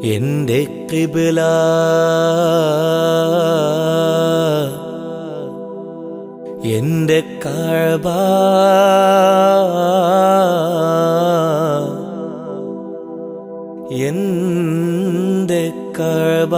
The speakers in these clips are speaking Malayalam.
എന്റെ ഖിബ്ല എന്റെ കഅബ എന്റെ കഅബ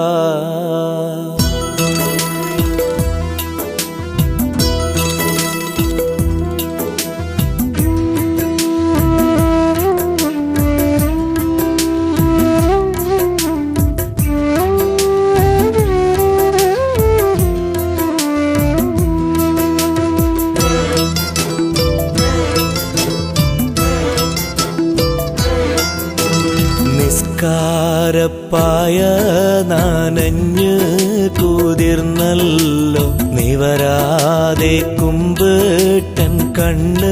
നിസ്കാരപ്പായ നനഞ്ഞ് കുതിർന്നല്ലോ നിവരാതെ കുമ്പിട്ടൻ കണ്ണ്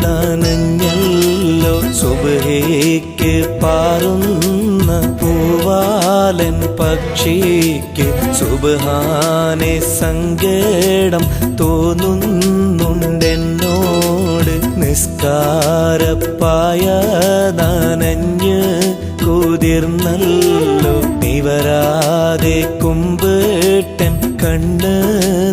നനഞ്ഞല്ലോ സുബ്ഹിക്ക് പാറുന്ന പൂവാലൻ പക്ഷിക്ക് സുബ്ഹാനെ സങ്കടം തോന്നുന്നുണ്ടെന്നോട് നിസ്കാരപ്പായ നനഞ്ഞ് കുതിർന്നല്ലോ നിവരാതെ കുമ്പിട്ടൻ കണ്ണ്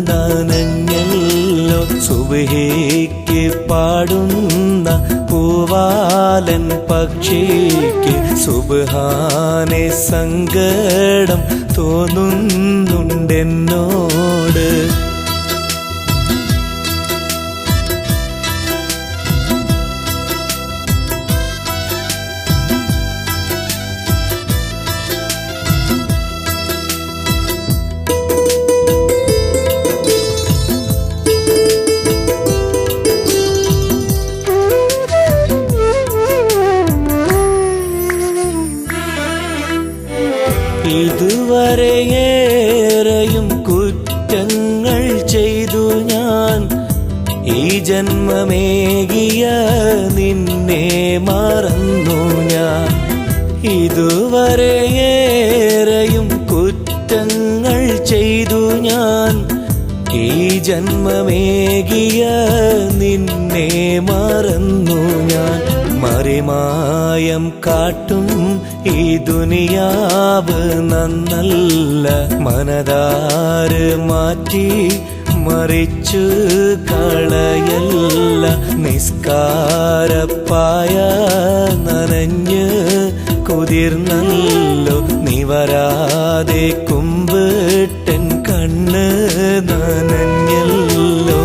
നനഞ്ഞല്ലോ സുബ്ഹിക്ക് പാടുന്ന പൂവാലൻ പക്ഷിക്ക് സുബ്ഹാനെ സങ്കടം തോന്നുന്നുണ്ടെന്നോട് ഇതുവരെയേറെയും കുറ്റങ്ങൾ ചെയ്തു ഞാൻ ഈ ജന്മമേകിയ നിന്നെ മറന്നു ഞാൻ ഇതുവരെയേറെയും കുറ്റങ്ങൾ ചെയ്തു ഞാൻ ഈ ജന്മമേകിയ നിന്നെ മറന്നു ഞാൻ മറിമായം കാട്ടും ഈ ദുനിയാവ് നന്നല്ല മനതാര് മാറ്റി മറിച്ചു കളയല്ല നിസ്കാരപ്പായ നനഞ്ഞ് കുതിർന്നല്ലോ നിവരാതെ കുമ്പിട്ടൻ കണ്ണ് നനഞ്ഞല്ലോ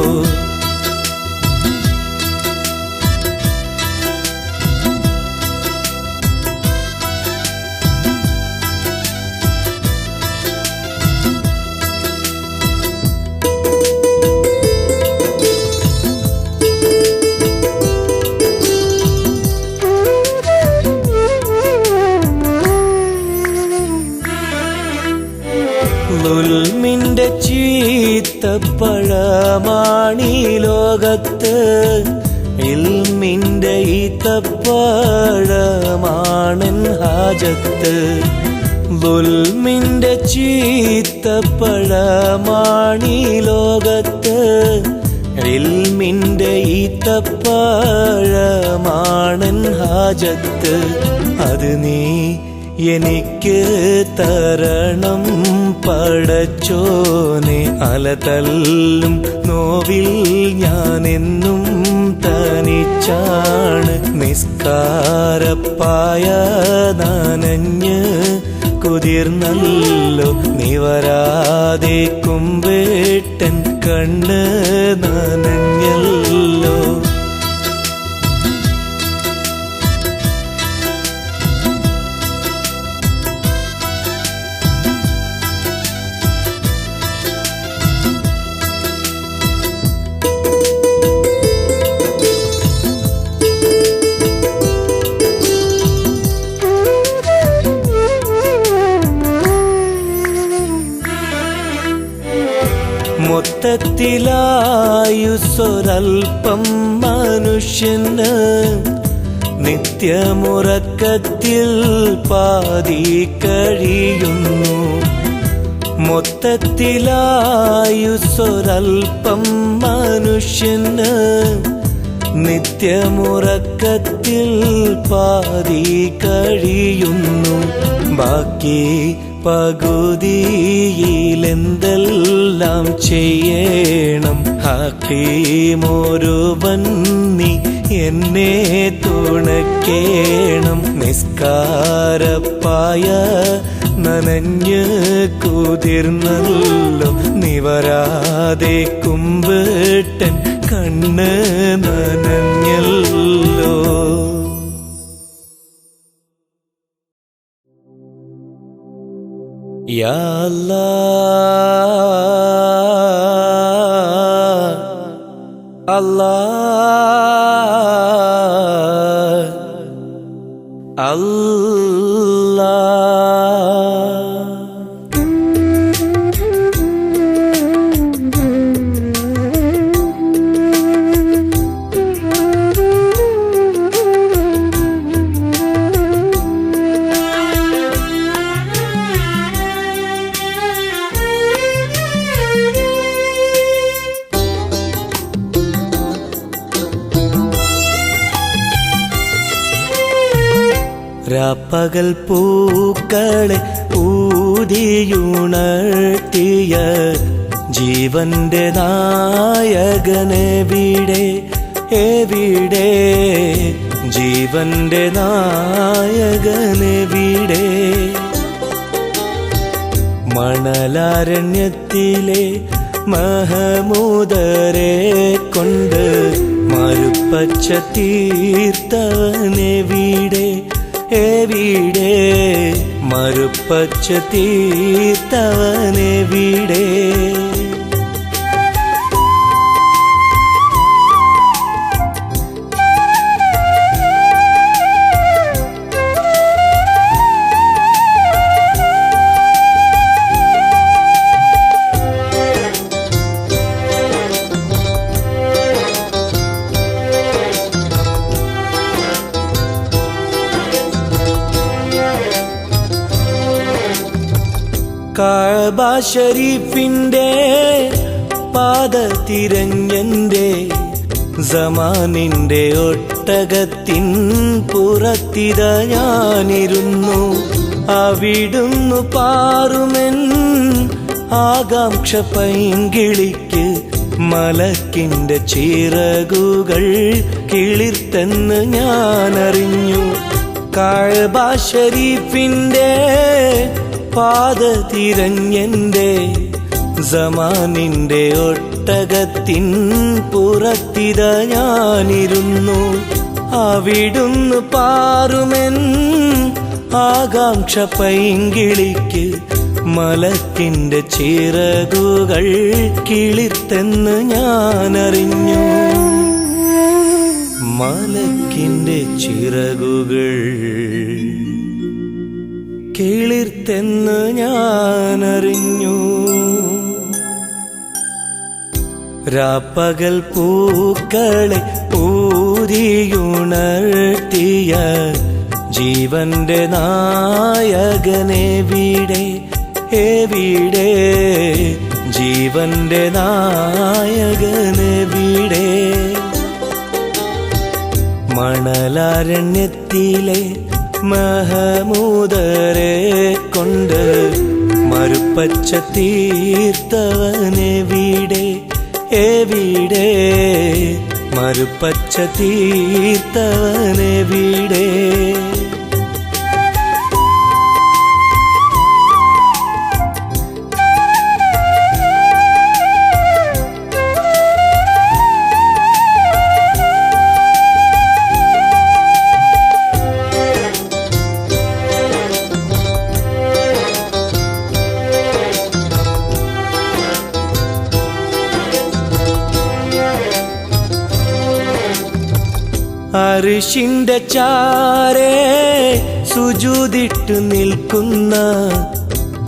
ുൽമിന്റെ ചീത്തപ്പഴമാണീ ലോകത്ത് ഇൽമിന്റെ ഈത്തപ്പഴമാണെൻ ഹാജത്ത് ുൽമിന്റെ ചീത്തപ്പഴമാണീ ലോകത്ത് ഇൽമിന്റെ ഈത്തപ്പഴമാണെൻ ഹാജത്ത് അത് നീ എനിക്ക് തരണം പടച്ചോനെ അലതല്ലും നോവിൽ ഞാനെന്നും തനിച്ചാണ് നിസ്കാരപ്പായ നനഞ്ഞ് കുതിർന്നല്ലോ നിവരാതെ കുമ്പിട്ടൻ കണ്ണ് നനഞ്ഞല്ലോ മൊത്തത്തിലായുസ്സൊരൽപ്പം മനുഷ്യന് നിത്യമുറക്കത്തിൽ പാതി കഴിയുന്നു മൊത്തത്തിലായുസ്സൊരൽപ്പം മനുഷ്യന് നിത്യമുറക്കത്തിൽ പാതി കഴിയുന്നു ബാക്കി പകുതിയിലെന്തെല്ലാം ചെയ്യണം ഹക്കീമൊരുവൻ നീ എന്നെ തുണക്കേണം നിസ്കാരപ്പായ നനഞ്ഞ് കുതിർന്നല്ലോ നിവരാതെ കുമ്പിട്ടൻ കണ്ണ് നനഞ്ഞല്ലോ യാ അല്ലാഹ് അല്ലാഹ് അല്ലാഹ് രാപ്പകൽ പൂക്കളെ ഊതിയുണർത്തിയ ജീവന്റെ നായകനെവിടെ എവിടെ ജീവന്റെ നായകനെവിടെ മണലാരണ്യത്തിലെ മഹമൂദരെ കൊണ്ട് മരുപ്പച്ച തീർത്തവനെവിടെ എവിടെ മരുപ്പച്ച തീർത്തവനെവിടെ കഅബ ശരീഫിന്റെ പാത തിരഞ്ഞെന്റെ സമാനിന്റെ ഒട്ടകത്തിൻ പുറത്തിത ഞാനിരുന്നു അവിടുന്നു പാറുമെൻ ആകാംക്ഷ പൈങ്കിളിക്ക് മലക്കിന്റെ ചിറകുകൾ കിളിർത്തെന്ന് ഞാനറിഞ്ഞു കഅബ ശരീഫിന്റെ പാത തിരഞ്ഞെന്റെ സമാനിന്റെ ഒട്ടകത്തിൻ പുറത്തിത ഞാനിരുന്നു അവിടുന്ന് പാറുമെൻ ആകാംക്ഷ പൈങ്കിളിക്ക് മലക്കിന്റെ ചിറകുകൾ കിളിർത്തെന്ന് ഞാനറിഞ്ഞു മലക്കിന്റെ ചിറകുകൾ കിളിർത്തെന്ന് ഞാനറിഞ്ഞു രാപ്പകൽ പൂക്കളെ ഊതിയുണർത്തിയ ജീവന്റെ നായകനെവിടെ എവിടെ ജീവന്റെ നായകനെവിടെ മണലാരണ്യത്തിലെ മഹമൂദരെ കൊണ്ട് മരുപ്പച്ച തീർത്തവനെവിടെ എവിടെ മരുപ്പച്ച തീർത്തവനെവിടെ അർശിന്റെ ചാരേ സുജൂദിട്ട് നിൽക്കുന്ന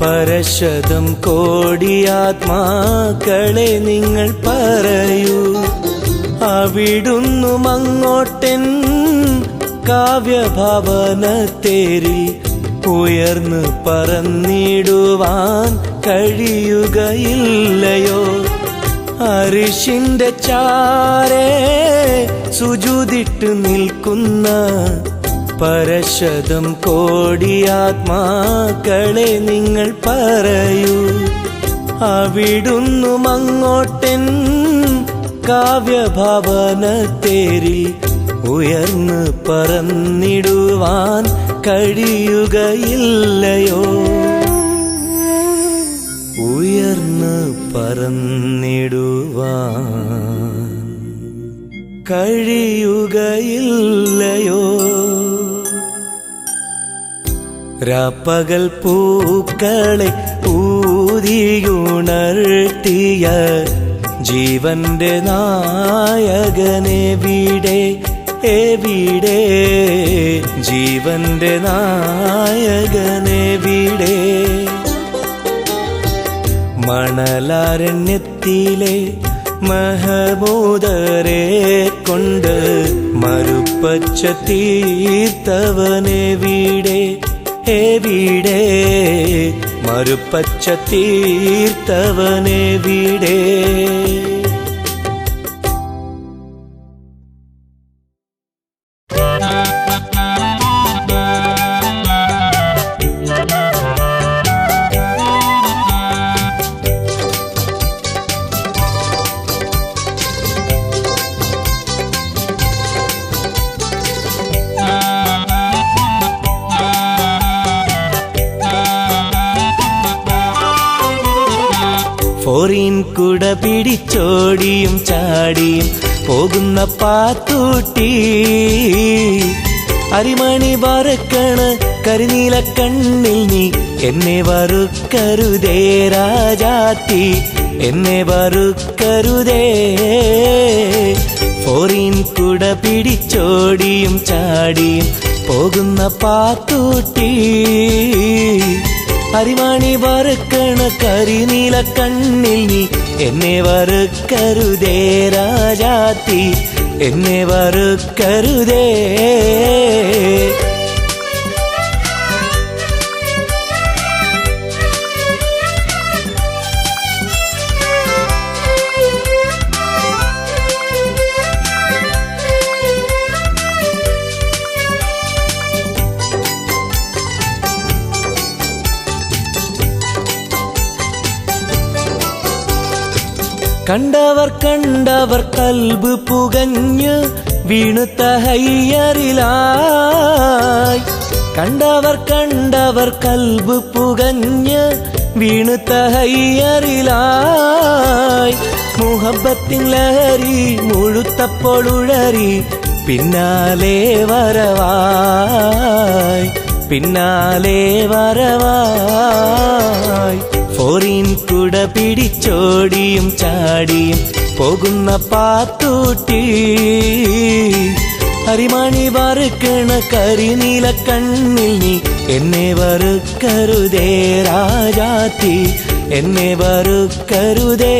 പരശതം കോടിയാത്മാക്കളെ നിങ്ങൾ പറയൂ അവിടുന്നു മങ്ങോട്ടൻ കാവ്യഭാവനത്തേരിൽ ഉയർന്നു പറന്നിടുവാൻ കഴിയുകയില്ലയോ അർശിന്റെ ചാരേ സുജൂദിട്ട് നിൽക്കുന്ന പരശതം കോടി ആത്മാക്കളെ നിങ്ങൾ പറയൂ. അവിടുന്നു മങ്ങോട്ടൻ കാവ്യഭാവനത്തേരിൽ ഉയർന്ന് പറന്നിടുവാൻ കഴിയുകയില്ലയോ? ഉയർന്ന് പറന്നിടുവാൻ കഴിയുകയില്ലയോ? രാപ്പകൽ പൂക്കളെ ഊതിയുണർത്തിയ ജീവന്റെ നായകനെവിടെ, എവിടെ? ജീവന്റെ നായകനെവിടെ? മണലാരണ്യത്തിലെ മഹമൂദരെ കൊണ്ട് മരുപ്പച്ച തീർത്തവനെവിടെ, എവിടെ? മരുപ്പച്ച തീർത്തവനെവിടെ? ഫോറിൻ കുട പിടിച്ചോടിയും ചാടിയും പോകുന്ന പാത്തൂട്ടി, അരിമണി വറക്കണ കരിനീല കണ്ണിൽ നീ എന്നെ വറുക്കരുതേ രാജാത്തി, എന്നെ വറുക്കരുതേ. ഫോറിൻ കുട പിടിച്ചോടിയും ചാടിയും പോകുന്ന പാത്തൂട്ടി, അരിമണി വറുക്കണ കരിനീല കണ്ണിൽ നീ എന്നെ വറുക്കരുതേ രാജാത്തി, എന്നെ വറുക്കരുതേ. കണ്ടവർ കണ്ടവർ കൽബ് പുകഞ്ഞ് വീണു തഹയ്യറിലായി, കണ്ടവർ കണ്ടവർ കൽബ് പുകഞ്ഞ് വീണു തഹയ്യറിലായി. മുഹബത്തിൻ ലഹരി മുഴുത്തപ്പോൾ ഉഴറി പിന്നാലെ വരവായി, പിന്നാലെ വരവായി. ഫോറിൻ കുട പിടിച്ചോടിയും ചാടിയും പോകുന്ന പാത്തൂട്ടി, അരിമണി വറുക്കണ കരിനീല കണ്ണിൽ നീ എന്നെ വറുക്കരുതേ രാജാത്തി, എന്നെ വറുക്കരുതേ.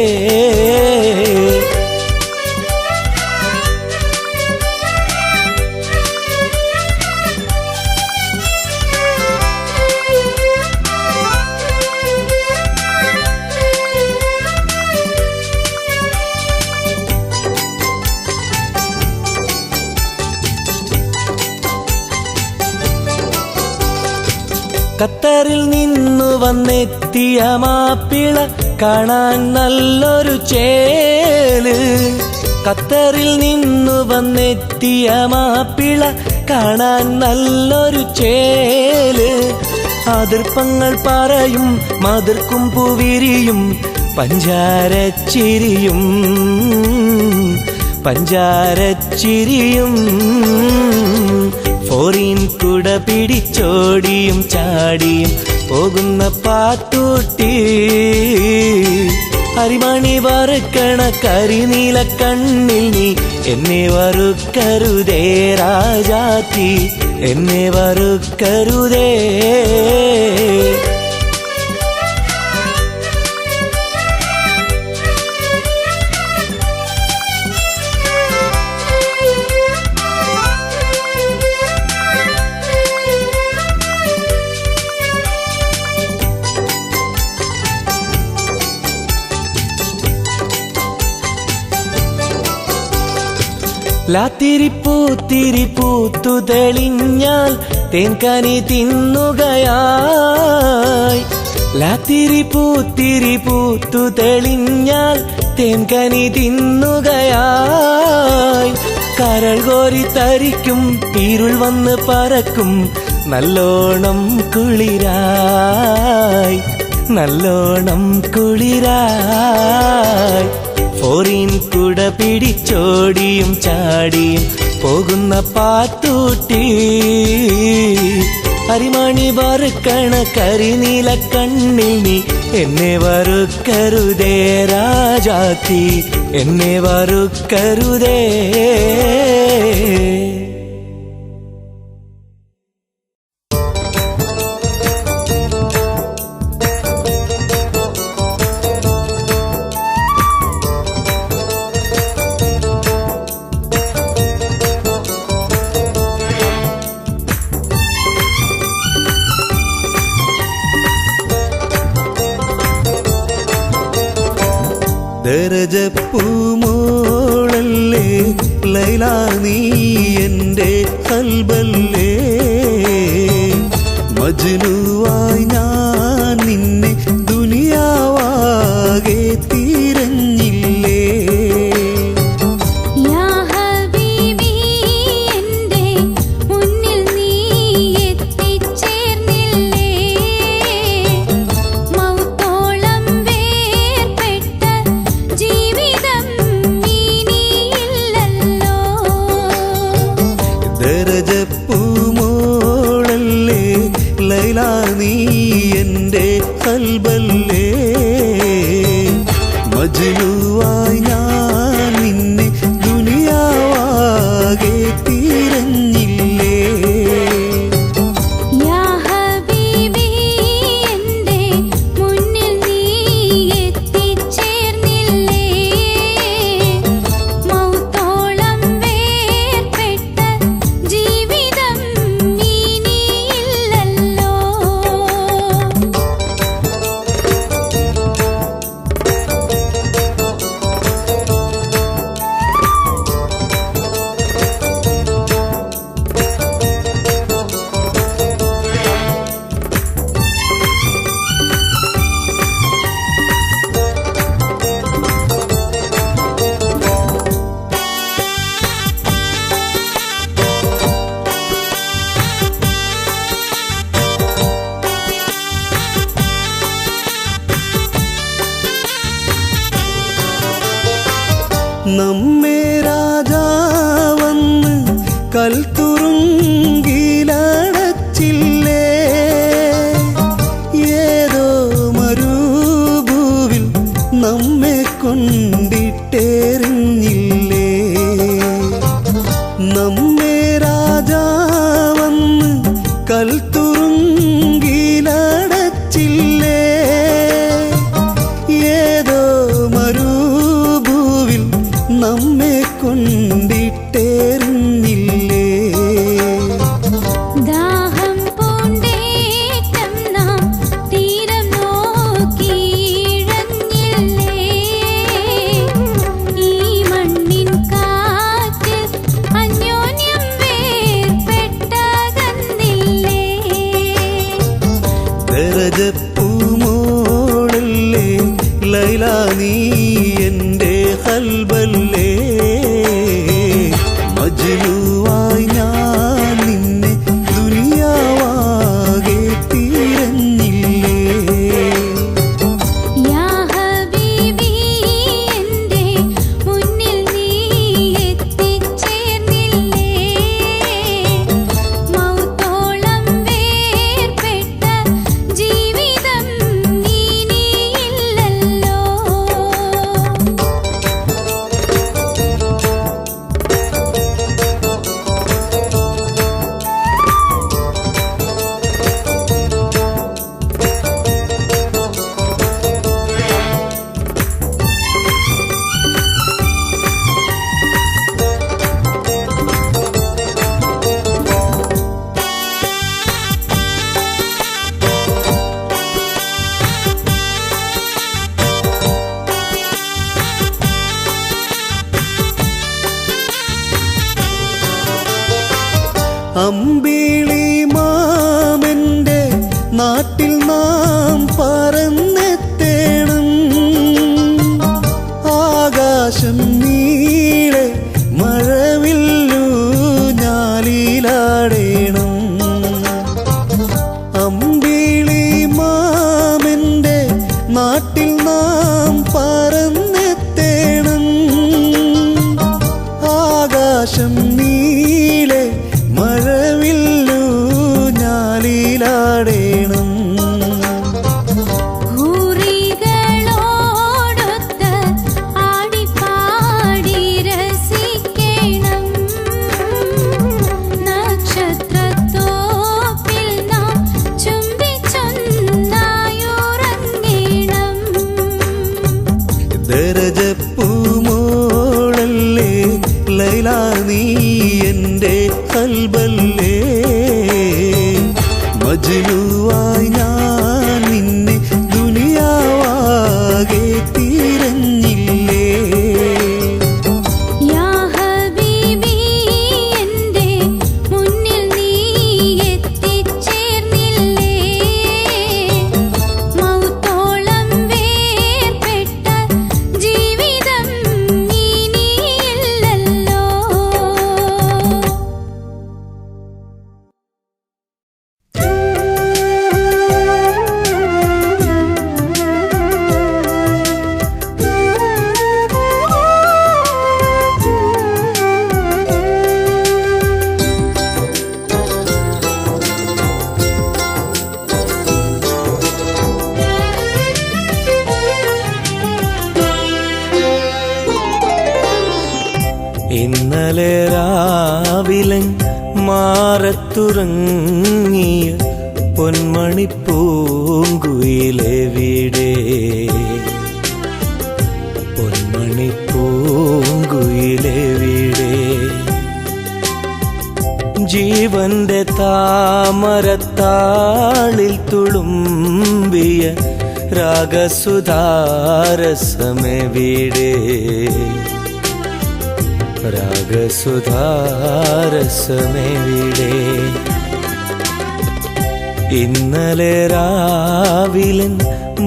ഖത്തറിൽ നിന്നു വന്നെത്തിയ മാപ്പിള കാണാൻ നല്ലൊരു ചേല്, ഖത്തറിൽ നിന്നു വന്നെത്തിയ മാപ്പിള കാണാൻ നല്ലൊരു ചേല്. അതിർപ്പങ്ങൾ പറയും മതിർക്കും പൂവിരിയും പഞ്ചാരച്ചിരിയും, പഞ്ചാരച്ചിരിയും. ഫോറിൻ കുട പിടിച്ചോടിയും ചാടിയും പോകുന്ന പാത്തൂട്ടി, അരിമണി വറുക്കണ കരിനീല കണ്ണിൽ നീ എന്നെ വറുക്കരുതേ രാജാത്തി, എന്നെ വറുക്കരുതേ. ലാത്തിരിപ്പൂത്തിരി പൂത്തു തെളിഞ്ഞാൽ തേൻകനി തിന്നുകയായി. ലാത്തിരിപ്പൂത്തിരി പൂത്തു തെളിഞ്ഞാൽ തേൻകനി തിന്നുകയായി. കരൾ കോരി തരിക്കും ഇരുൾ വന്ന് പറക്കും നല്ലോണം കുളിരായി, നല്ലോണം കുളിരായി. ഫോറിൻ കുട പിടിച്ചോടിയും ചാടിയും പോകുന്ന പാത്തൂട്ടി, അരിമണി വറുക്കണ കരിനീല കണ്ണിൽ നീ എന്നെ വറുക്കരുതേ രാജാത്തി, എന്നെ വറുക്കരുതേ. ദരജപ്പൂമോളല്ലേ ലൈല നീ എൻ്റെ ഖൽബല്ലേ, മജ്നുവായി ഞാൻ നിന്നെ ദുനിയാവാകെ തിരഞ്ഞില്ലേ. ദരജപ്പൂമോളല്ലേ ലൈല നീ എൻ്റെ ഖൽബല്ലേ, മജ്നുവായി ഞാൻ നിന്നെ ദുനിയാവാകെ തിരഞ്ഞില്ലേ. നമ്മെ രാജാവന്ന് കൽത്തുറുങ്കിലടച്ചില്ലേ, ഏതോ മരുഭൂവിൽ നമ്മെ കൊണ്ടിട്ടെറിഞ്ഞില്ലേ. നമ്മെ രാജാവന്ന് കൽത്തുറുങ്കിലടച്ചില്ലേ, ഏതോ മരുഭൂവിൽ നമ്മെ കൊണ്ടിട്ടെറിഞ്ഞില്ലേ. ദാഹം പൂണ്ടേറ്റം നാം തീരം നോക്കിയിഴഞ്ഞില്ലേ, ഈ മണ്ണിൻ കാറ്റിൽ അന്യോന്യം വേർപെട്ടകന്നില്ലേ. ദരജപ്പൂമോളല്ലേ ലൈല നീ എൻ്റെ ഖൽബല്ലേ, മജ്നുവായി ഞാൻ നിന്നെ ദുനിയാവാകെ തിരഞ്ഞില്ലേ. നാട്ടിൽ നാം പറന്നെത്തേണം. ആകാശം നീളെ മഴവില്ലു ഞാലിലാടേണം. അമ്പിളി മാമന്റെ നാട്ടിൽ നാം പറന്നെത്തേണം. ആകാശം നീളെ മഴവില്ലു ഞാലിലാടേണം. ഹൂറികളോടൊത്ത് ആടിപ്പാടി രസിക്കണം. നക്ഷത്രത്തോപ്പിൽ നാം ചുംബിച്ചൊന്നായുറങ്ങണം. ദരജപ്പൂമോളല്ലേ ലൈല നീ എൻ്റെ കൽബല്ലേ. മജ്നുവായി ഞാൻ നിന്നെ ദുനിയാവാകെ തിരഞ്ഞില്ലേ. യാ ഹബീബി എൻ്റെ മുന്നിൽ നീ എത്തിച്ചേർന്നില്ലേ. മൗത്തോളം വേർപെട്ട ജീവിതം ഇനിയില്ലല്ലോ. ഇന്നലെ രാവിലെ മാറത്തുറങ്ങിയ പൊന്മണിപ്പൂങ്കുയിലെവിടെ. പൊന്മണിപ്പൂങ്കുയിലെവിടെ. ജീവന്റെ താമരത്താളിൽ തുളുമ്പിയ രാഗസുധാരസമെവിടെ. രാഗസുധാരസമെവിടെ. ഇന്നലെ രാവിലെ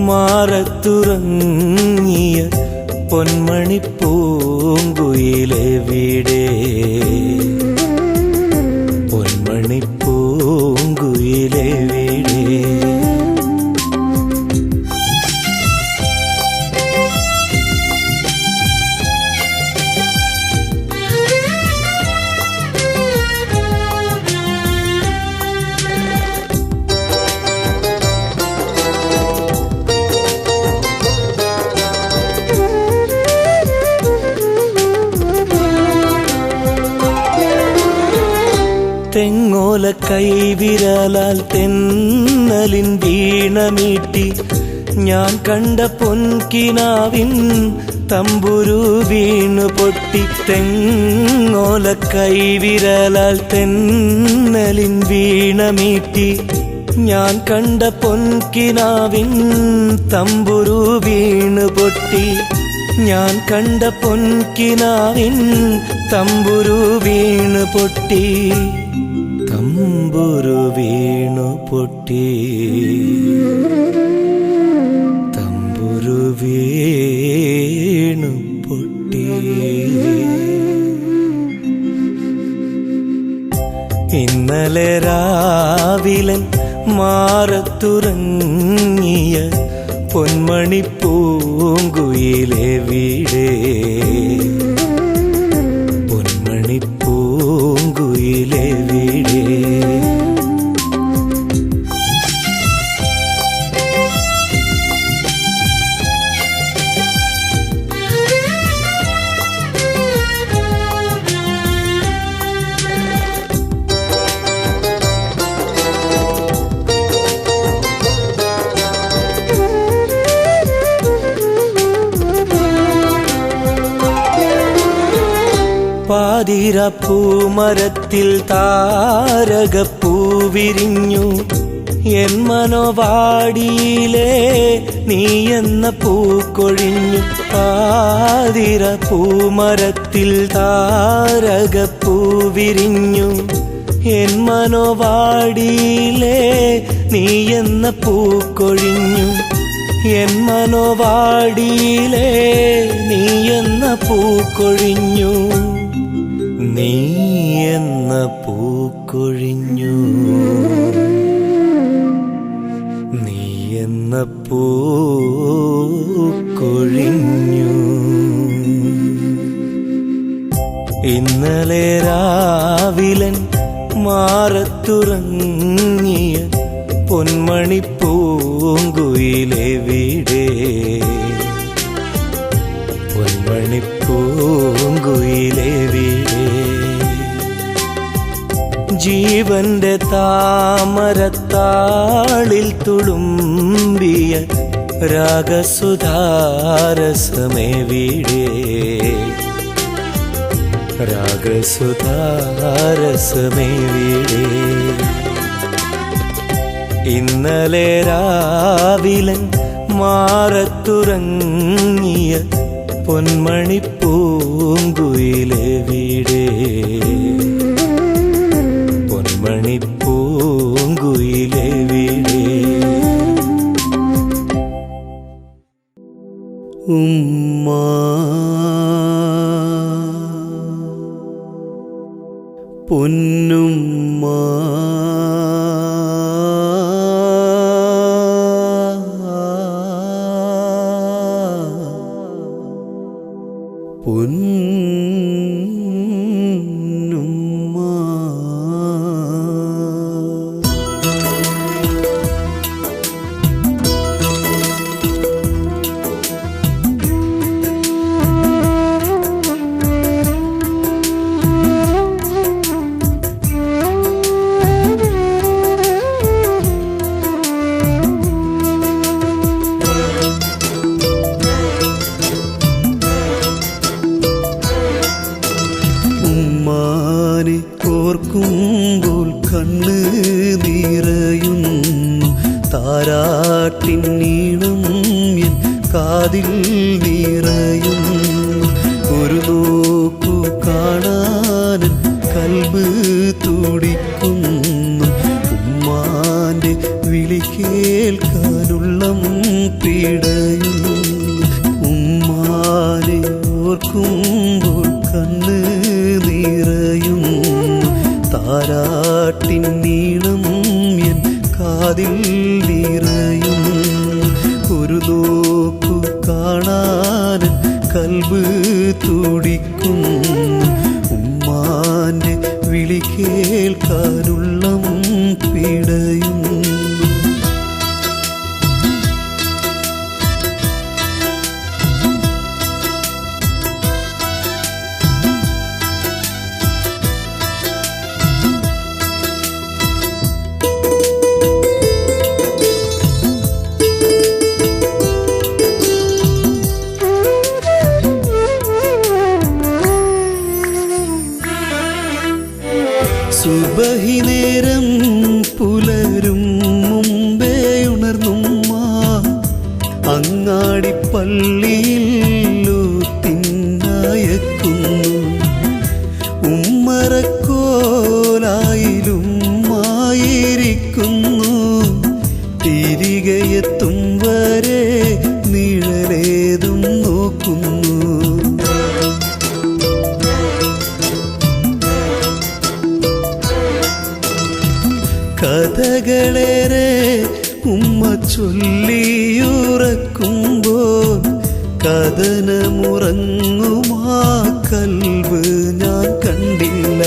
മാറത്തുറങ്ങിയ പൊന്മണിപ്പൂങ്കുയിലെവിടെ. പൊന്മണിപ്പൂങ്കുയിലെവിടെ. തെങ്ങോല കൈവിരലാൽ തെന്നലിൻ വീണമീട്ടി ഞാൻ കണ്ട പൊൻകിനാവിൻ തമ്പുരു വീണു പൊട്ടി. തെങ്ങോല കൈവിരലാൽ തെന്നലിൻ വീണമീട്ടി ഞാൻ കണ്ട പൊൻകിനാവിൻ തമ്പുരു വീണു പൊട്ടി. ഞാൻ കണ്ട പൊൻകിനാവിൻ തമ്പുരു വീണു പൊട്ടി. തമ്പുരു വീണു പൊട്ടി. തമ്പുരു വീണു പൊട്ടി. ഇന്നലെ രാവിലെ മാറത്തുറങ്ങിയ പൊന്മണിപ്പൂങ്കുയിലെവിടെ. പൊന്മണിപ്പൂങ്കുയിലെവിടെ. പാതിരപ്പൂമരത്തിൽ താരകപ്പൂവിരിഞ്ഞു എൻ മനോവാടിയിലെ നീ എന്ന പൂക്കൊഴിഞ്ഞു. പാതിരപ്പൂമരത്തിൽ താരകപ്പൂവിരിഞ്ഞു എൻ മനോവാടിയിലെ നീ എന്ന പൂക്കൊഴിഞ്ഞു എൻ മനോവാടിയിലേ നീ എന്ന പൂക്കൊഴിഞ്ഞു നീ എന്ന പൂക്കൊഴിഞ്ഞു നീ എന്ന പൂക്കൊഴിഞ്ഞു ഇന്നലെ രാവിലൻ മാറത്തുറങ്ങിയ പൊന്മണി പൂങ്കുയിലെവിടെ പൊന്മണി പൂങ്കുയിലെവിടെ ജീവന്റെ താമരത്താളിൽ തുളുമ്പിയ രാഗസുധാരസമെവിടെ രാഗസുധാരസമെവിടെ ഇന്നലെ രാവിലൻ മാറത്തുറങ്ങിയ പൊന്മണി പൂങ്കുയിലെവിടെ പൊന്മണി പൂങ്കുയിലെവിടെ ഉമ്മാ പൊന്നുമ്മാ ഉമ്മാനെ ഓർക്കുമ്പോൾ കണ്ണ് നിറയുന്നു താരാട്ടിൻ നീളം എൻ കാതിൽ നിറയുന്നു ഒരു നോക്കു കാണാൻ കൽബ് തുടിക്കുന്നു ഉമ്മാന്റെ വിളി കേൾക്കാനുള്ളം പിടയുന്നു ഉമ്മാനെ ഓർക്കുമ്പോൾ കണ്ണ് നിറയുന്നു താരാട്ടിൻ നീളം എൻ കാതിൽ നിറയുന്നു ഒരു നോക്കു കാണാൻ കൽബ് തുടിക്കുന്നു ഉമ്മാന്റെ വിളി കേൾക്കാനുള്ളം പിടയുന്നു സുബഹി നേരം പുലരും മുമ്പേ ഉണർന്നുമ്മ അങ്ങാടിപ്പള്ളിയിൽ തിന്നയക്കുന്നു ഉമ്മറക്കോലായിലും മായിരിക്കുന്നു തിരികെയെത്തും വരെ നിഴലേതും നോക്കുന്നു കഥകളേറെ ഉമ്മ ചൊല്ലിയുറക്കുമ്പോൾ കഥനമുറങ്ങുമാ കൽബ് ഞാൻ കണ്ടില്ല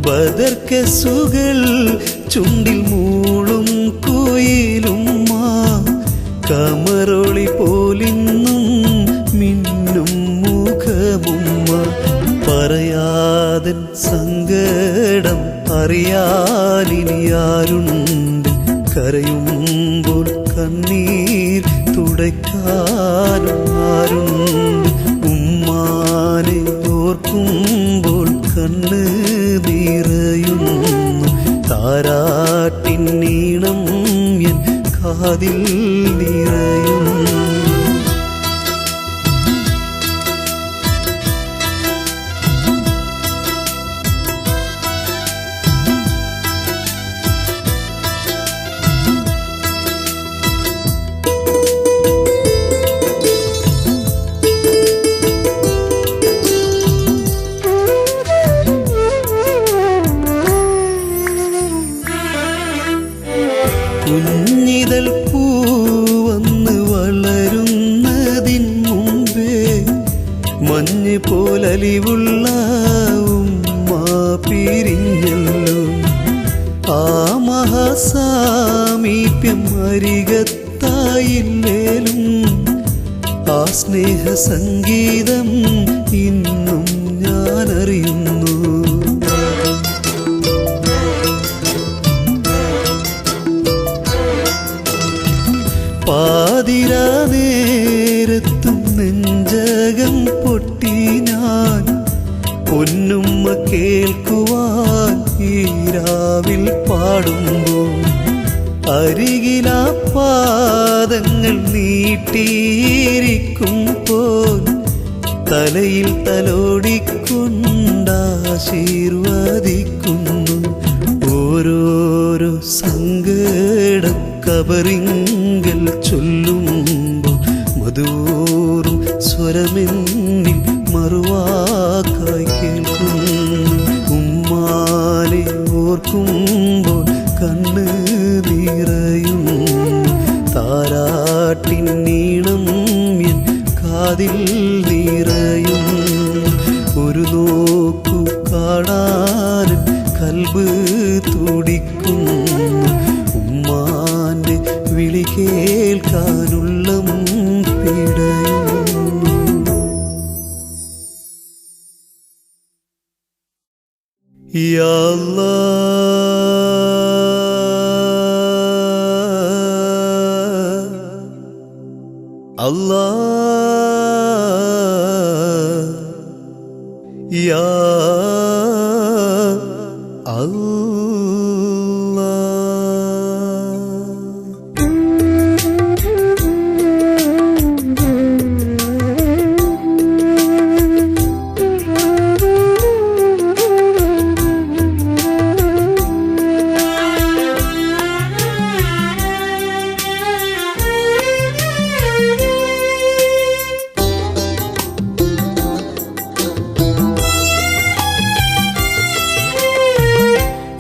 ബദർക്കസുകൾ ചുണ്ടിൽ മൂളും കുയിലുമ്മ കമറൊളി പോലിന്നും മിന്നും മുഖമുമ്മ പറയാതൻ സങ്കടം അറിയാനിനിയാരുണ്ട് കരയുമ്പോൾ കണ്ണീർ തുടയ്ക്കാനാരുണ്ട് ഉമ്മാനെ ഓർക്കുമ്പോൾ കണ്ണ് നിറയുന്നു താരാട്ടിൻ നീളം എൻ കാതിൽ നിറയുന്നു കുഞ്ഞിതൾ പൂവന്ന് വളരുന്നതിൻ മുമ്പേ മഞ്ഞ് പോലലിവുള്ള ഉമ്മ പിരിഞ്ഞല്ലോ. ആ മഹാസാമീപ്യം അരികത്തായില്ലേലും ആ സ്നേഹസംഗീതം ഇന്നും ഞാനറിയുന്നു. പാതിരാ നേരത്തും നെഞ്ചകം പൊട്ടി ഞാൻ പൊന്നുമ്മ കേൾക്കുവാൻ ഈ രാവിൽ പാടുമ്പോൾ അരികിലാ പാദങ്ങൾ നീട്ടിയിരിക്കുമ്പോൾ തലയിൽ തലോടിക്കൊണ്ടാശീർവദിക്കുന്നു. ഓരോരോ സങ്കടം കബറിങ്കൽ ചൊല്ലുമ്പോൾ മധുറും സ്വരമെന്നിൽ മറുവാക്കായി കേൾക്കുന്നു. ഉമ്മാനെ ഓർക്കുമ്പോൾ കണ്ണ് നിറയുന്നു. താരാട്ടിൻ നീളം എൻ കാതിൽ നിറയും. ഒരു നോക്കു കാണാൻ കൽബ് തുടിക്കുന്നു. ഉമ്മാന്റെ വിളി കേൾക്കാനുള്ളം പിടയുന്നു. യാ അല്ലാഹ് യാ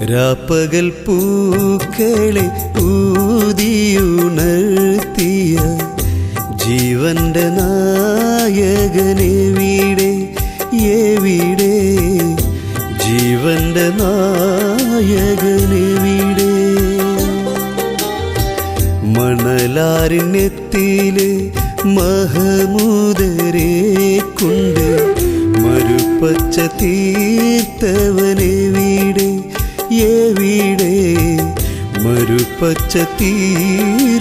രാപ്പകൽ പൂക്കളെ ഊതിയുണർത്തിയ ജീവന്റെ നായകനെവിടെ എവിടെ? ജീവന്റെ നായകനെവിടെ? മണലാരിനെത്തിലെ മഹമൂദരെ കൊണ്ട് മരുപ്പച്ച തീർത്തവനെവിടെ എവിടെ? മരുപ്പച്ച തീർത്തവനെവിടെ?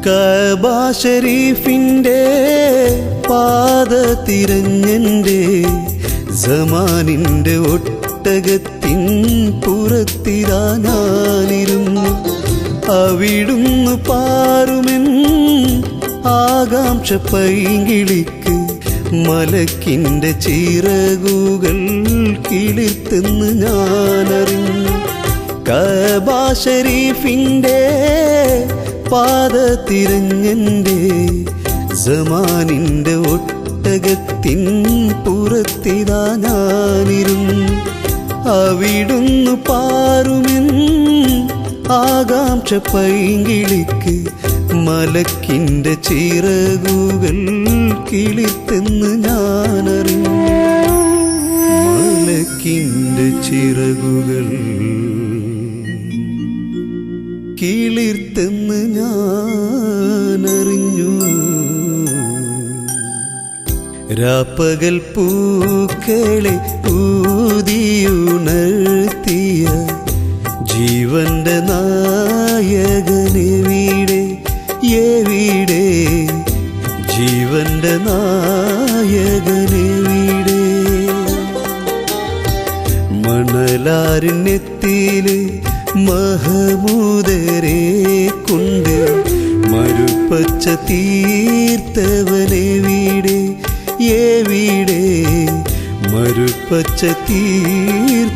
കഅബ ശരീഫിന്റെ പാത തിരഞ്ഞെന്റെ സമാനിന്റെ ഒട്ടകത്തിൻ പുറത്തിരാ ഞാനിരുന്നു. അവിടുന്ന് പാറുമെൻ ആകാംക്ഷ പൈങ്കിളിക്ക് മലക്കിന്റെ ചിറകുകൾ കിളിർത്തെന്ന് ഞാനറിഞ്ഞു. കഅബ ശരീഫിന്റെ പാത തിരഞ്ഞെന്റെ സമാനിന്റെ ഒട്ടകത്തിൻ പുറത്തിതാ ഞാനിരുന്നു. അവിടുന്ന് പാറുമെൻ ആകാംക്ഷ പൈങ്കിളിക്ക് മലക്കിന്റെ ചിറകുകൾ കിളിർത്തെന്ന് ഞാനറിഞ്ഞു. മലക്കിന്റെ ചിറകുകൾ കിളിർത്തെന്ന് ഞാനറിഞ്ഞു. രാപ്പകൽ പൂക്കളെ ഊതിയുണർത്തിയ ജീവന്റെ നായകനെവിടെ എവിടെ? ജീവന്റെ നായകനെവിടെ? മണലാരിനെത്തിലെ മഹമൂദരെ കൊണ്ട് മരുപ്പച്ച തീർത്തവനെവിടെ എവിടെ മരുപ്പച്ച തീർത്തവനെവിടെ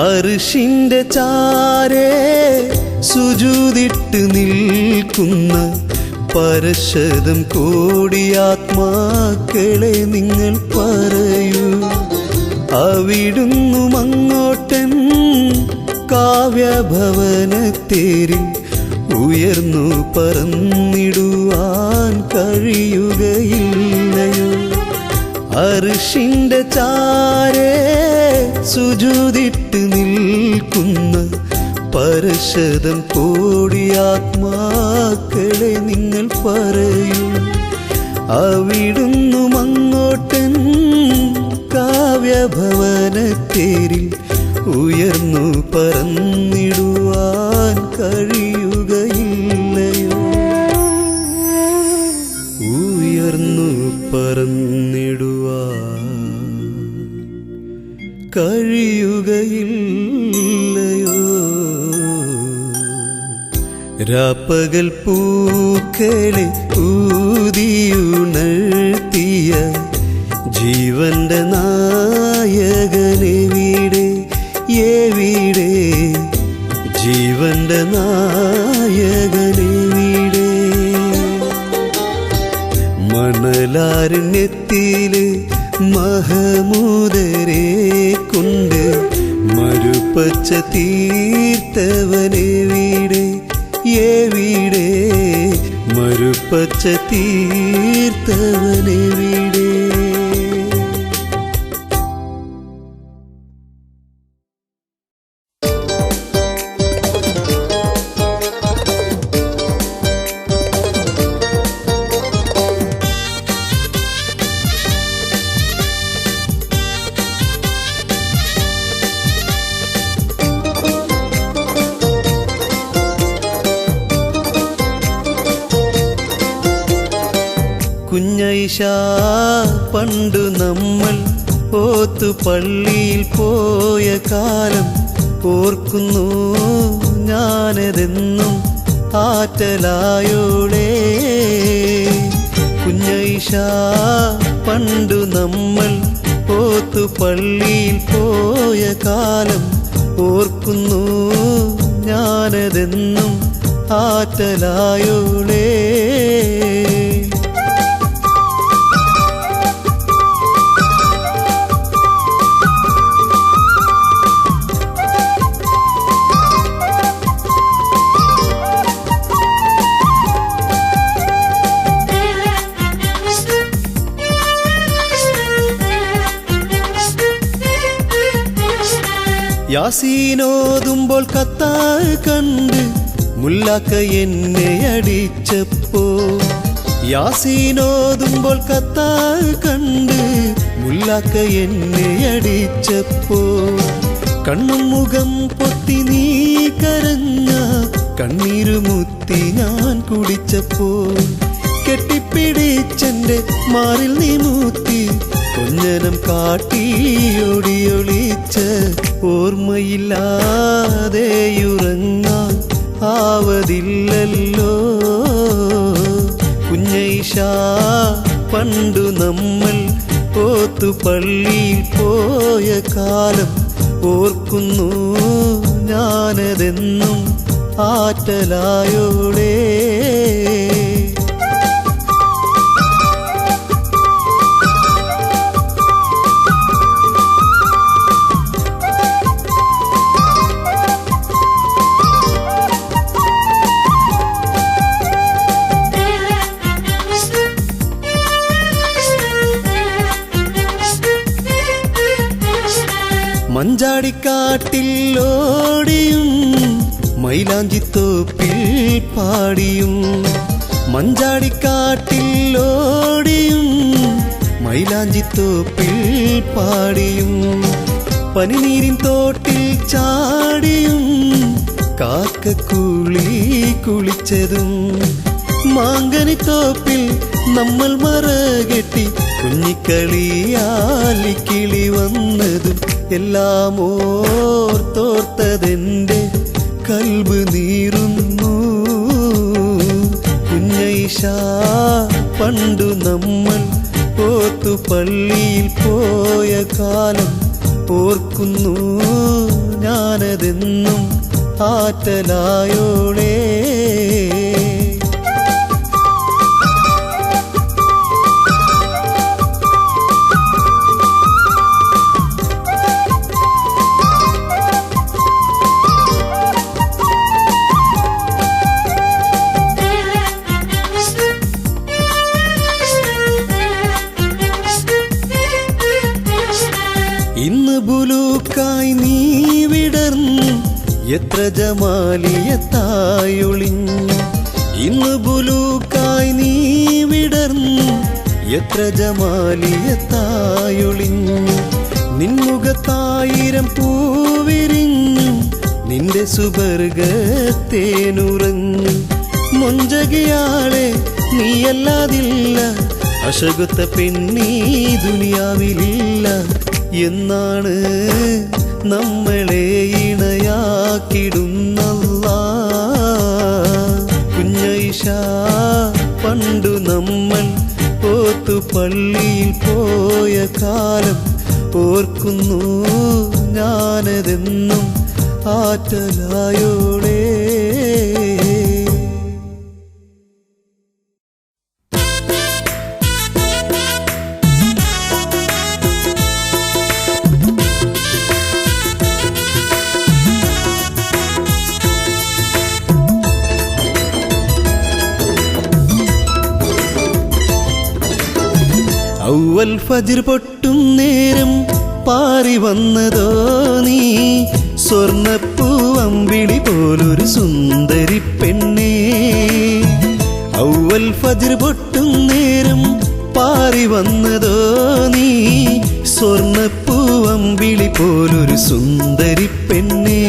അർശിന്റെ ചാരേ സുജൂദിട്ട് നിൽക്കുന്ന പരശതം കോടിയാത്മാക്കളെ നിങ്ങൾ പറയൂ അവിടുന്നു അങ്ങോട്ടൻ കാവ്യഭവനത്തേരിൽ ഉയർന്നു പറന്നിടുവാൻ കഴിയുകയില്ലയോ അർശിന്റെ ചാരേ സുജൂദിട്ട് നിൽക്കുന്ന പരശതം കോടിയാത്മാക്കളെ നിങ്ങൾ പറയൂ അവിടുന്നു അങ്ങോട്ടൻ കാവ്യഭവനത്തേരിൽ ഉയർന്നു പറന്നിടുവാൻ കഴിയുകയില്ലയോ ഉയർന്നു പറന്നിടുവാൻ കഴിയുകയില്ലയോ രാപ്പകൽ പൂക്കളെ ഊതിയുണർത്തിയ ജീവന്റെ നായകനെവിടെ എവിടെ ജീവന്റെ നായകനെവിടെ മണലാരണ്യത്തില് മഹമൂദരെ കൊണ്ട് മരുപ്പച്ച തീർത്തവനെവിടെ എവിടെ മരുപ്പച്ച തീർത്തവനെവിടെ കുഞ്ഞൈഷ പണ്ടു നമ്മൾ ഓത്തുപള്ളിയിൽ പോയ കാലം ഓർക്കുന്നു ഞാനതെന്നും ആറ്റലായോളേ കുഞ്ഞൈഷ പണ്ടു നമ്മൾ ഓത്തുപള്ളിയിൽ പോയ കാലം ഓർക്കുന്നു ഞാനതെന്നും ആറ്റലായോളേ യാസീനോതുമ്പോൾ കത്താൽ കണ്ട് മുല്ലാക്ക എന്നെ അടിച്ചപ്പോ യാസീനോതുമ്പോൾ കത്താൽ കണ്ട് മുല്ലാക്ക എന്നെ അടിച്ചപ്പോ കണ്ണും മുഖം പൊത്തി നീ കരഞ്ഞ കണ്ണീരുമുത്തി ഞാൻ കുടിച്ചപ്പോ കെട്ടിപ്പിടിച്ചെന്റെ മാറിൽ നീ മൂത്തി കൊഞ്ഞനം കാട്ടിയൊടിയൊളിച്ച ഓർമ്മയില്ലാതെയുറങ്ങാൻ ആവതില്ലല്ലോ കുഞ്ഞൈഷ പണ്ടു നമ്മൾ ഓത്തുപള്ളിയിൽ പോയ കാലം ഓർക്കുന്നു ഞാനതെന്നും ആറ്റലായോളേ മഞ്ചാടിക്കാട്ടിൽ ഓടിയും മൈലാഞ്ചിത്തോപ്പിൽ പാടിയും മഞ്ചാടിക്കാട്ടിൽ ഓടിയും മൈലാഞ്ചിത്തോപ്പിൽ പാടിയും പനിനീരിൻ തോട്ടിൽ ചാടിയും കാക്കക്കുളി കുളിച്ചതും മാങ്കനിത്തോപ്പിൽ നമ്മൾ മറകെട്ടി കുഞ്ഞിക്കളിയാലി കിളി വന്നതും എല്ലാം ഓർത്തോർത്തതെന്റെ കൽബ് നീറുന്നു. കുഞ്ഞൈഷ പണ്ടു നമ്മൾ പോത്തു പള്ളിയിൽ പോയ കാലം ഓർക്കുന്നു ഞാനതെന്നും ആറ്റലായോളേ. ഇന്ന് ബുലൂക്കായി നീ വിടർന്നു എത്ര ജമാലിയത്തായൊളിഞ്ഞു. ഇന്ന് ബുലൂക്കായി നീ വിടർന്നു എത്ര ജമാലിയത്തായൊളിഞ്ഞു. നിൻമുഖത്തായിരം പൂവിരിഞ്ഞു നിന്റെ സുബർഗത്തേനുറഞ്ഞു. മൊഞ്ചകിയാളെ നീയല്ലാതില്ല അശകുത്ത പെണ്ണീ ദുനിയാവിലില്ല. എന്നാണ് നമ്മളെ ഇണയാക്കിടുന്നല്ലാഹ്. കുഞ്ഞൈഷ പണ്ടു നമ്മൾ പോത്തു പള്ളിയിൽ പോയ കാലം ഓർക്കുന്നു ഞാനതെന്നും ആറ്റലായോളേ. ഔവൽ ഫജ്ർ പൊട്ടും നേരം പാറി വന്നതോ നീ സ്വർണ്ണപ്പൂവമ്പിളി പോലൊരു സുന്ദരി പെണ്ണേ. ഔവൽ ഫജ്ർ പൊട്ടും നേരം പാറി വന്നതോ നീ സ്വർണ്ണപ്പൂവമ്പിളി പോലൊരു സുന്ദരി പെണ്ണേ.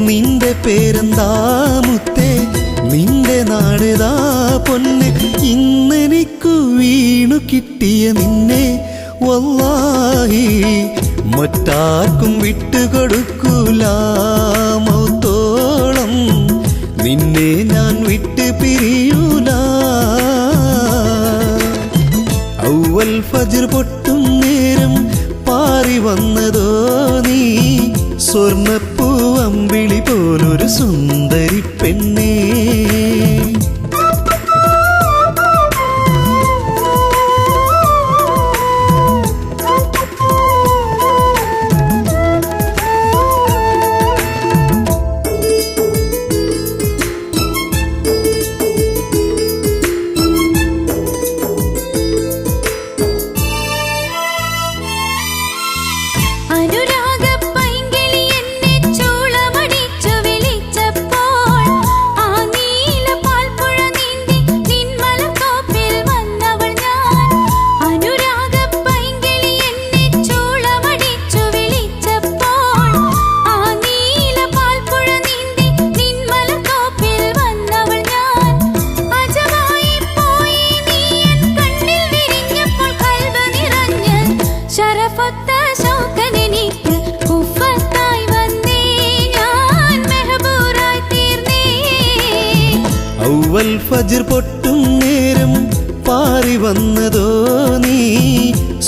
നിന്റെ പേരെന്താ മുത്തേ, നിന്റെ നാടേതാ പൊന്നെ. ഇന്നെനിക്കു വീണു കിട്ടിയ നിന്നെ വല്ലാഹി മറ്റാർക്കും വിട്ടുകൊടുക്കൂല. മൗത്തോളം നിന്നെ ഞാൻ വിട്ടു പിരിയൂല. ഔവൽ ഫജ്ർ പൊട്ടും നേരം പാറി വന്നതോ നീ സ്വർണ്ണപ്പൂവമ്പിളി പോലൊരു സുന്ദരി പെണ്ണേ. ഔവൽ ഫജ്ർ പൊട്ടും നേരം പാറി വന്നതോ നീ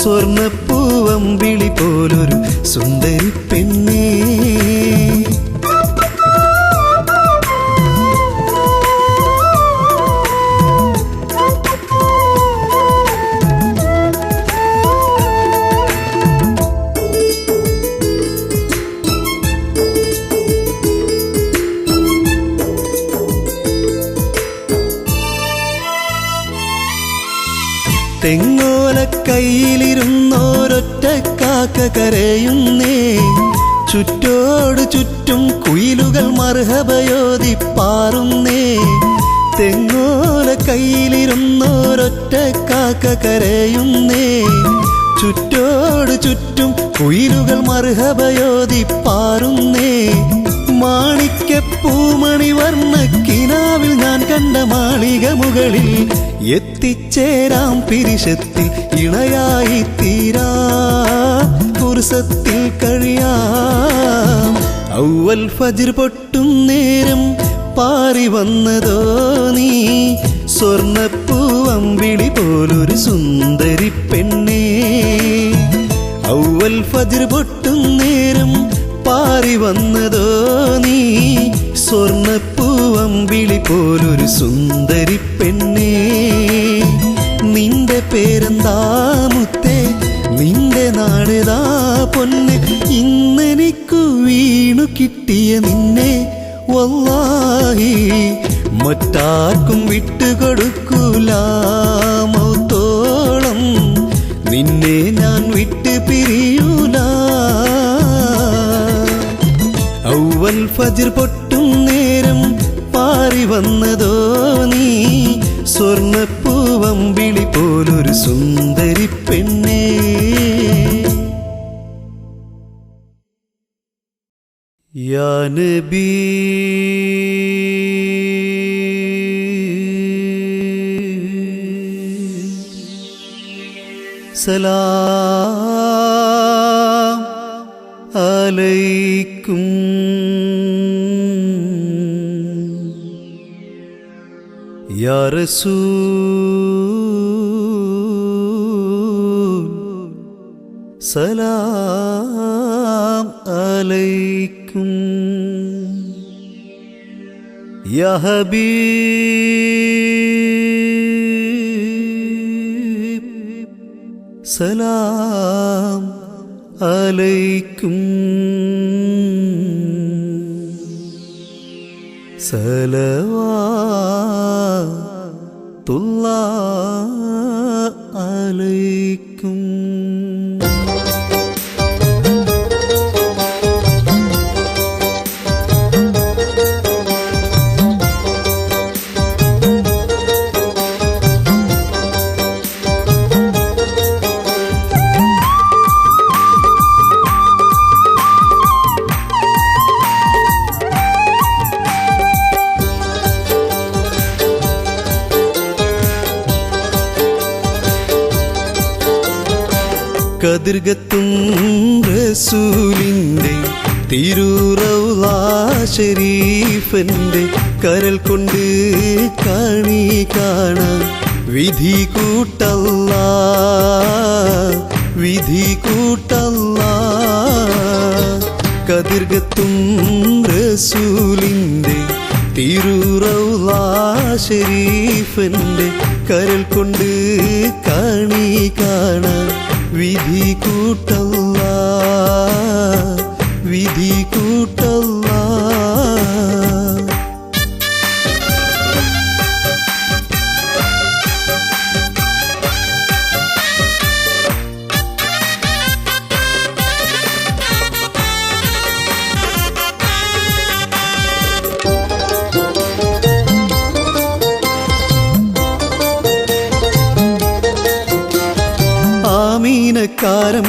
സ്വർണ്ണപ്പൂവമ്പിളി പോലൊരു സുന്ദരി പെണ്ണേ. തെങ്ങോല കയ്യിലിരുന്നോരൊറ്റ കാക്ക കരയുന്നേ. ചുറ്റോട് ചുറ്റും കുയിലുകൾ മർഹബയോതി പാറുന്നേ. തെങ്ങോല കയ്യിലിരുന്നോരൊറ്റ കാക്ക കരയുന്നേ. ചുറ്റോട് ചുറ്റും കുയിലുകൾ മർഹബയോതി പാറുന്നേ. മാണിക്യപ്പൂമണി വർണ്ണ കിനാവിൽ ഞാൻ കണ്ട മാളിക മുകളിൽ എത്തിച്ചേരാം പിരിശത്തിൽ ഇണയായി തീരാ കുർസത്തിൽ കഴിയാം. ഔവൽ ഫജ്ർ പൊട്ടും നേരം പാറി വന്നതോ നീ സ്വർണ്ണപ്പൂവമ്പിളി പോലൊരു സുന്ദരി പെണ്ണേ. ഔവൽ ഫജ്ർ പൊട്ടും നേരം പാറി വന്നതോ നീ സ്വർണ്ണപ്പൂവമ്പിളി പോലൊരു സുന്ദരി പെണ്ണേ. നിന്റെ പേരെന്താ മുത്തേ, നിന്റെ നാടേതാ പൊന്നെ. ഇന്നെനിക്കു വീണു കിട്ടിയ നിന്നെ വല്ലാഹി മറ്റാർക്കും വിട്ടുകൊടുക്കൂല. മൗത്തോളം നിന്നെ ഞാൻ വിട്ടു പിരിയൂല. ഔവൽ ഫജ്ർ പൊട്ടും നേരം പാറി വന്നതോ നീ സ്വർണ്ണപ്പൂവമ്പിളി പോലൊരു സുന്ദരി പെണ്ണേ. യാ നബി സലാം അലൈക്കും. യാ റസൂൽ സലാം അലൈക്കും. യാ ഹബീബ് സലാം അലൈക്കും. സലവാത്തുല്ലാഹ് അലൈക്കും. കതിർഗത്തും റസൂലിൻ്റെ തിരുറൗള ശരീഫന്റെ കരൽ കൊണ്ട് കാണി കാണാൻ വിധി കൂട്ടല്ലാ, വിധി കൂട്ടല്ലാ. കതിർഗത്തും റസൂലിൻ്റെ തിരുറൗള ശരീഫന്റെ കരൽ കൊണ്ട് കാണി കാണാൻ വിധി കൂട്ടല്ലാ, വിധി കൂട്ടല്ലാ.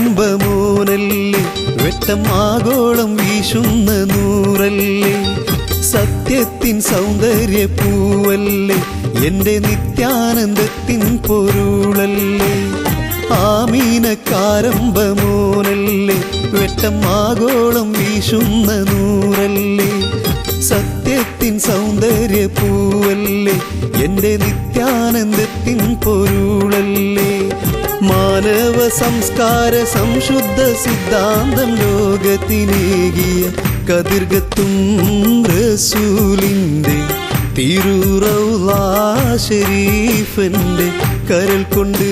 ആമീനക്കാരംഭമോനല്ലേ, വെട്ടം ആഗോളം വീശുന്ന നൂറല്ലേ, സത്യത്തിൻ സൗന്ദര്യ പൂവല്ലേ, എന്റെ നിത്യാനന്ദത്തിൻ പൊരുളല്ലേ. ആമീനക്കാരംഭമോനല്ലേ, വെട്ടം ആഗോളം വീശുന്ന നൂറല്ലേ, സത്യത്തിൻ സൗന്ദര്യ പൂവല്ലേ, എന്റെ നിത്യാനന്ദത്തിൻ പൊരുളല്ലേ. മാനവ സംസ്കാര സംശുദ്ധ സിദ്ധാന്തം ലോകത്തിനേകിയ കതിർഗത്തും റസൂലിൻ്റെ തിരുറൗള ശരീഫന്റെ കരൽ കൊണ്ട്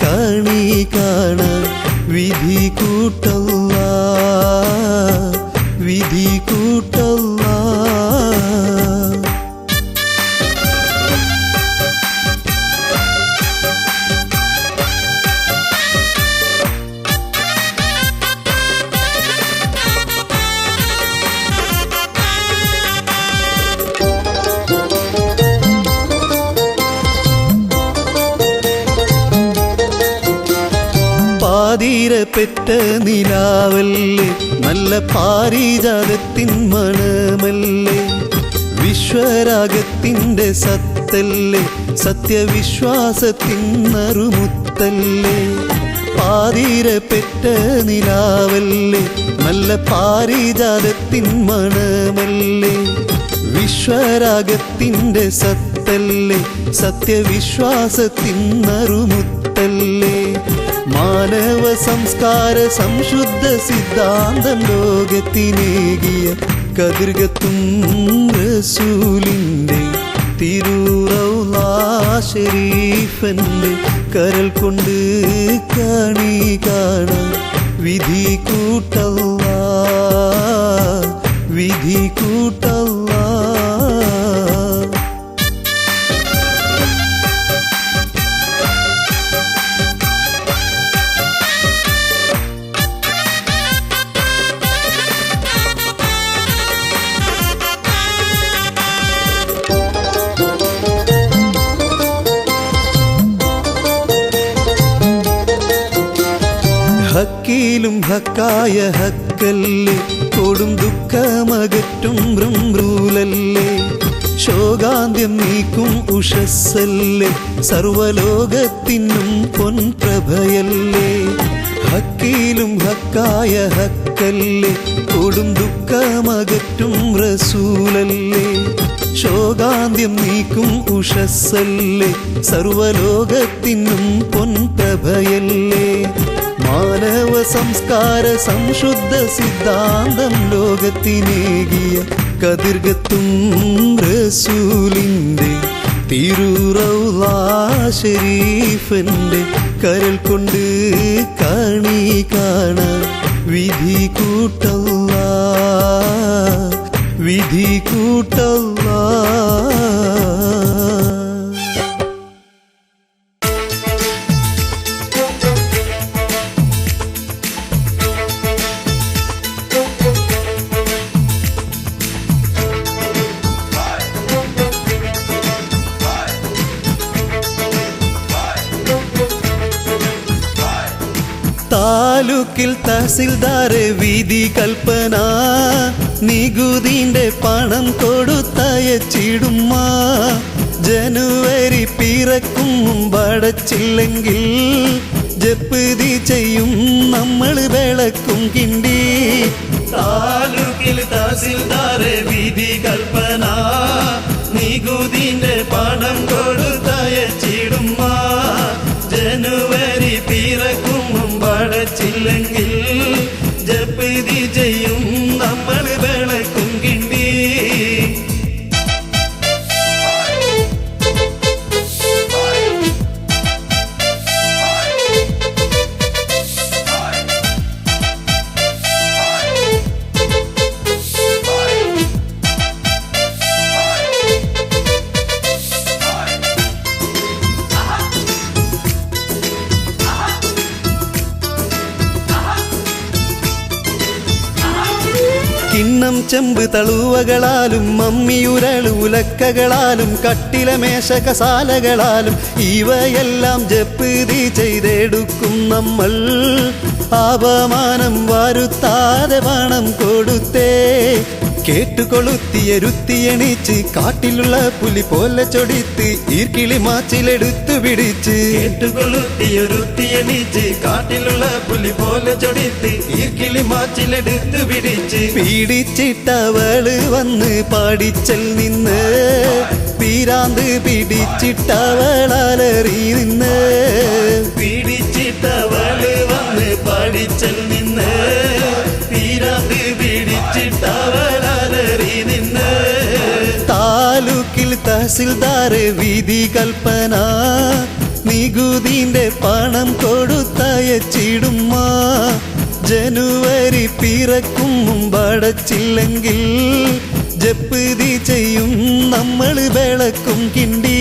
കാണി കാണാൻ വിധി കൂട്ടല്ലാ, വിധി കൂട്ടല്ലാ. പെറ്റ നിലാവല്ലേ നല്ല പാരിജാതത്തിൻ മണമല്ലേ വിശ്വരാഗത്തിൻ്റെ സത്തല്ലേ സത്യവിശ്വാസത്തിൻ നറുമുത്തല്ലേ പാതിര പെറ്റ നിലാവല്ലേ നല്ല പാരിജാതത്തിൻ മണമല്ലേ വിശ്വരാഗത്തിൻ്റെ സത്തല്ലേ സത്യവിശ്വാസത്തിൻ നറുമുത്തല്ലേ മാനവ സംസ്കാര സംശുദ്ധ സിദ്ധാന്തം ലോകത്തിനേകിയ കതിർകത്തും റസൂലിൻ്റെ തിരുറൗള ശരീഫന്റെ കരൽ കൊണ്ട് കാണി കാണാൻ വിധി കൂട്ടല്ലാ വിധി കൂട്ടല്ലാ ഹക്കീലും ഹക്കായ ഹക്കല്ലേ കൊടും ദുഃഖമകറ്റും ബ്രഹ്മൂലല്ലേ ശോകാന്ത്യം നീക്കും ഉഷസ്സല്ലേ സർവലോകത്തിനും പൊൻപ്രഭയല്ലേ ഹക്കീലും ഹക്കായ ഹക്കല്ലേ കൊടും ദുഃഖമകറ്റും റസൂലല്ലേ ശോകാന്ത്യം നീക്കും ഉഷസ്സല്ലേ സർവലോകത്തിനും പൊൻപ്രഭയല്ലേ മാനവ സംസ്കാര സംശുദ്ധ സിദ്ധാന്തം ലോകത്തിനേകിയ കതിർകത്തും റസൂലിൻ്റെ തിരുറൗള ശരീഫന്റെ കരൽ കൊണ്ട് കാണി കാണാൻ വിധി കൂട്ടല്ലാ വിധി കൂട്ടല്ലാ താലൂക്കിൽ തഹസിൽദാരെ വിധി കൽപ്പന നികുതിന്റെ പണം കൊടുത്തയച്ചിടുമ്മ ജനുവരി പിറക്കും മുമ്പടച്ചില്ലെങ്കിൽ ജപ്തി ചെയ്യും നമ്മൾ വിളക്കും കിണ്ടി താലൂക്കിൽ തഹസിൽദാരെ വിധി കൽപ്പന നികുതിന്റെ പണം കൊടുത്തയച്ചിടുമ്മ ജനുവരി പിറക്കും മുമ്പടച്ചില്ലെങ്കിൽ ജപ്തി ചെയ്യും നമ്മൾ വിളക്കും കിണ്ടി കിണ്ണം ചെമ്പ് തളുവകളാലും മമ്മിയുരളുലക്കകളാലും കട്ടിലമേശ കസാലകളാലും ഇവയെല്ലാം ജപ്തി ചെയ്തെടുക്കും നമ്മൾ അപമാനം വരുത്താതെ പണം കൊടുത്തേ കേട്ടുകൊളുത്തിയരുത്തിയണിച്ച് കാട്ടിലുള്ള പുലി പോലെ ചൊടിത്ത് ഈർക്കിളി മാച്ചിലെടുത്തു പിടിച്ച് കേട്ടുകൊളുത്തിയരുത്തിയണിച്ച് കാട്ടിലുള്ള പുലി പോലെ ചൊടിത്ത് ഈർക്കിളി മാച്ചിലെടുത്തു പിടിച്ച് പീഡിച്ചിട്ടവള് വന്ന് പാടിച്ചൽ നിന്ന് പീരാന്ത് പിടിച്ചിട്ടവളലറി നിന്ന് പീഡിച്ചിട്ടവള് വന്ന് പാടിച്ചൽ നിന്ന് പീരാന്ത് പിടിച്ചിട്ടവളലറി നിന്ന് താലൂക്കിൽ തഹസിൽദാരെ വിധി കൽപ്പന നികുതിന്റെ പണം കൊടുത്തയച്ചിടുമ്മ ജനുവരി പിറക്കും മുമ്പടച്ചില്ലെങ്കിൽ ജപ്തി ചെയ്യും നമ്മൾ വിളക്കും കിണ്ടി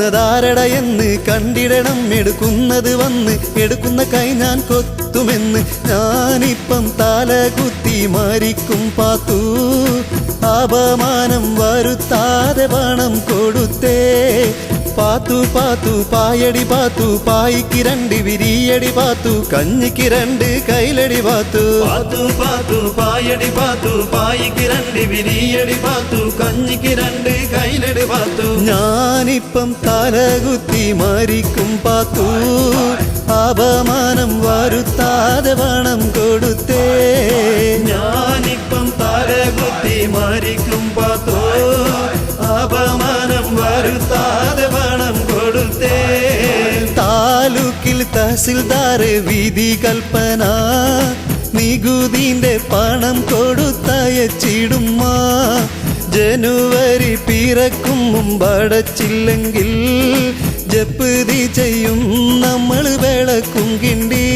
വന്നതാരട എന്ന് കണ്ടിടണം, എടുക്കുന്നത് വന്ന് എടുക്കുന്ന കൈ ഞാൻ കൊത്തുമെന്ന്. ഞാനിപ്പം തല കുത്തി മരിക്കും പാത്തു, അപമാനം വരുത്താതെ പണം കൊടുത്തേ. പാത്തു പാത്തു പായടി പാത്തു, പായിക്ക് രണ്ട് വിരിയടി പാത്തു, കഞ്ഞിക്ക് രണ്ട് കൈലടി പാത്തു. പാത്തു പാത്തു പായടി പാത്തു, പായിക്ക് രണ്ട് വിരിയടി പാത്തു, കഞ്ഞിക്ക് രണ്ട് കൈലടി പാത്തു. ഞാനിപ്പം തലകുത്തി മരിക്കും പാത്തു, അപമാനം വരുത്താതെ പണം കൊടുത്തേ. ഞാനിപ്പം തലകുത്തി മരിക്കും പാത്തു, അപമാനം വരുത്താതെ പണം കൊടുത്തേ. താലൂക്കിൽ തഹസിൽദാർ വിധി കൽപ്പന, നികുതിന്റെ പണം കൊടുത്തയച്ചിടുമ്മ. ജനുവരി പിറക്കും മുമ്പടച്ചില്ലെങ്കിൽ ജപ്തി ചെയ്യും നമ്മൾ വിളക്കും കിണ്ടി.